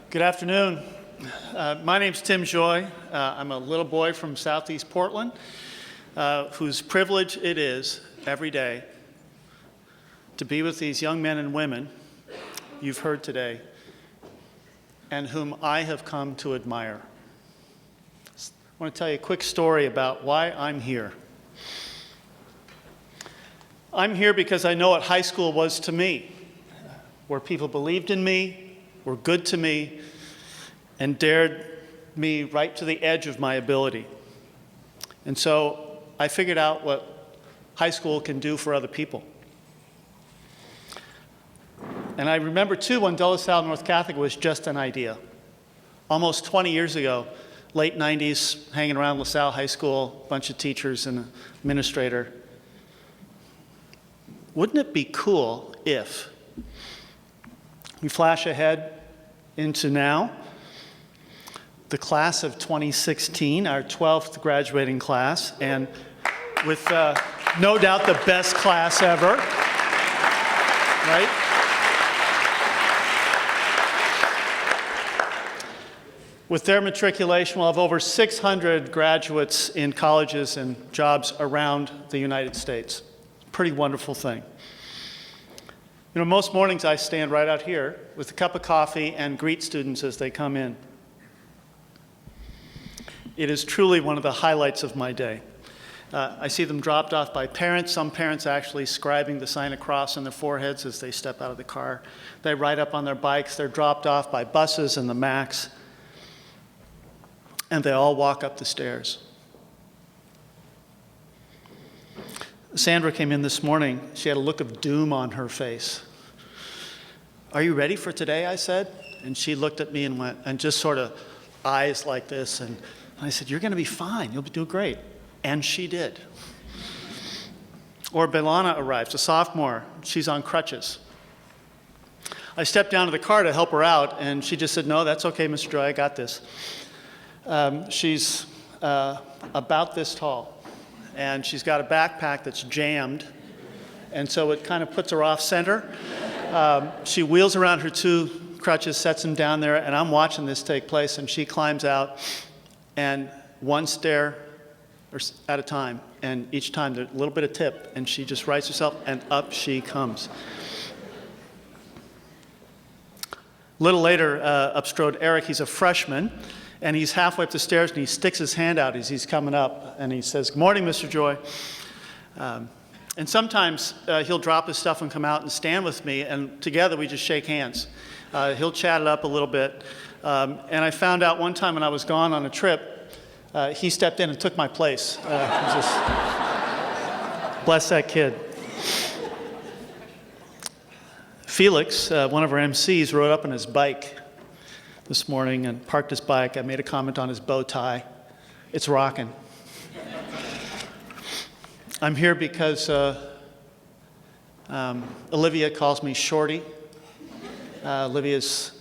Good afternoon. My name's Tim Joy. I'm a little boy from Southeast Portland, whose privilege it is every day to be with these young men and women you've heard today, and whom I have come to admire. I want to tell you a quick story about why I'm here. I'm here because I know what high school was to me, where people believed in me, were good to me, and dared me right to the edge of my ability. And so I figured out what high school can do for other people. And I remember, too, when De La Salle North Catholic was just an idea. Almost 20 years ago, late 90s, hanging around La Salle High School, a bunch of teachers and an administrator. Wouldn't it be cool if we flash ahead into now, the class of 2016, our 12th graduating class, and with no doubt the best class ever, right? With their matriculation, we'll have over 600 graduates in colleges and jobs around the United States. Pretty wonderful thing. You know, most mornings I stand right out here with a cup of coffee and greet students as they come in. It is truly one of the highlights of my day. I see them dropped off by parents, some parents actually scribing the sign of cross on their foreheads as they step out of the car. They ride up on their bikes, they're dropped off by buses and the MAX, and they all walk up the stairs. Sandra came in this morning. She had a look of doom on her face. "Are you ready for today?" I said. And she looked at me and went, and just sort of eyes like this. And I said, "You're going to be fine. You'll do great." And she did. Or Belana arrives, a sophomore. She's on crutches. I stepped down to the car to help her out, and she just said, "No, that's okay, Mr. Joy, I got this." She's about this tall. And she's got a backpack that's jammed, and so it kind of puts her off center. She wheels around her two crutches, sets them down there, and I'm watching this take place, and she climbs out, and one stair at a time, and each time there's a little bit of tip, and she just rights herself, and up she comes. A little later, up strode Eric. He's a freshman. And he's halfway up the stairs, and he sticks his hand out as he's coming up, and he says, "Good morning, Mr. Joy." And sometimes he'll drop his stuff and come out and stand with me, and together we just shake hands. He'll chat it up a little bit. And I found out one time when I was gone on a trip, he stepped in and took my place. Bless that kid. Felix, one of our MCs, rode up on his bike this morning and parked his bike. I made a comment on his bow tie. It's rocking. I'm here because Olivia calls me Shorty. Olivia's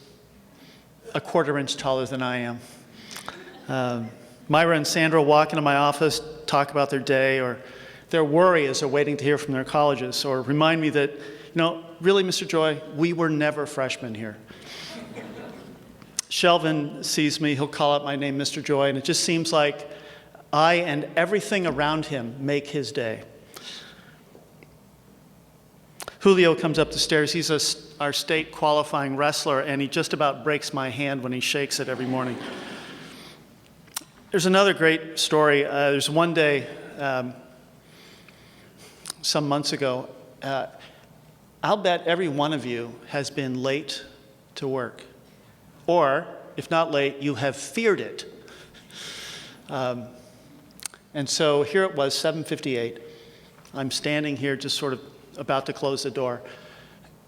a quarter-inch taller than I am. Myra and Sandra walk into my office, talk about their day or their worry as they're waiting to hear from their colleges, or remind me that, really, Mr. Joy, we were never freshmen here. Shelvin sees me, he'll call out my name, Mr. Joy, and it just seems like I and everything around him make his day. Julio comes up the stairs. He's our state qualifying wrestler, and he just about breaks my hand when he shakes it every morning. There's another great story. There's one day, some months ago, I'll bet every one of you has been late to work. Or, if not late, you have feared it. And so here it was, 7:58. I'm standing here just sort of about to close the door.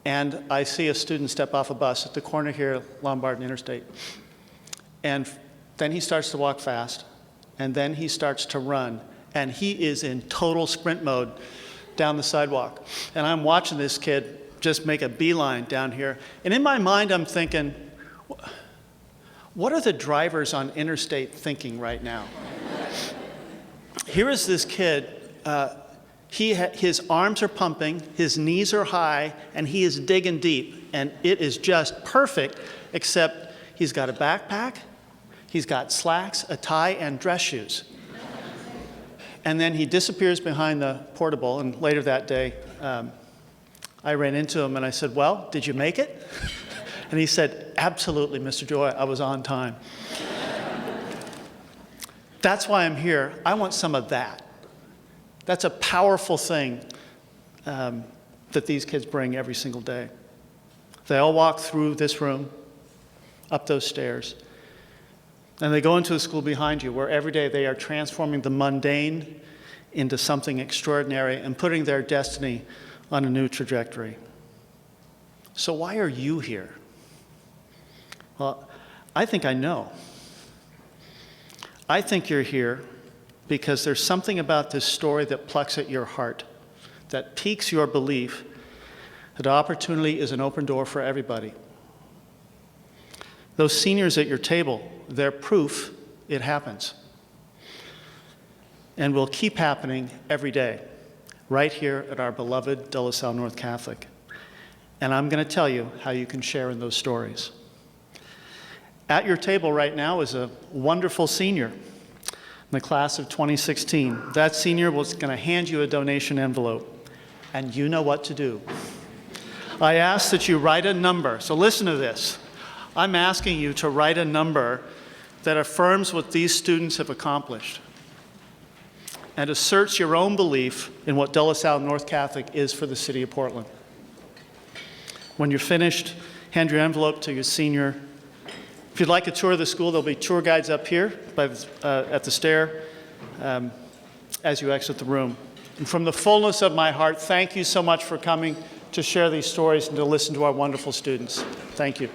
And I see a student step off a bus at the corner here, Lombard and Interstate. And then he starts to walk fast. And then he starts to run. And he is in total sprint mode down the sidewalk. And I'm watching this kid just make a beeline down here. And in my mind, I'm thinking, what are the drivers on Interstate thinking right now? Here is this kid, his arms are pumping, his knees are high, and he is digging deep. And it is just perfect, except he's got a backpack, he's got slacks, a tie, and dress shoes. And then he disappears behind the portable, and later that day, I ran into him and I said, well, did you make it? And he said, absolutely, Mr. Joy, I was on time. That's why I'm here. I want some of that. That's a powerful thing that these kids bring every single day. They all walk through this room, up those stairs, and they go into the school behind you, where every day they are transforming the mundane into something extraordinary and putting their destiny on a new trajectory. So why are you here? Well, I think I know. I think you're here because there's something about this story that plucks at your heart, that piques your belief that opportunity is an open door for everybody. Those seniors at your table, they're proof it happens. And will keep happening every day, right here at our beloved De La Salle North Catholic. And I'm going to tell you how you can share in those stories. At your table right now is a wonderful senior in the class of 2016. That senior was going to hand you a donation envelope, and you know what to do. I ask that you write a number. So listen to this. I'm asking you to write a number that affirms what these students have accomplished and asserts your own belief in what De La Salle North Catholic is for the city of Portland. When you're finished, hand your envelope to your senior. If you'd like a tour of the school, there'll be tour guides up here at the stair as you exit the room. And from the fullness of my heart, thank you so much for coming to share these stories and to listen to our wonderful students. Thank you.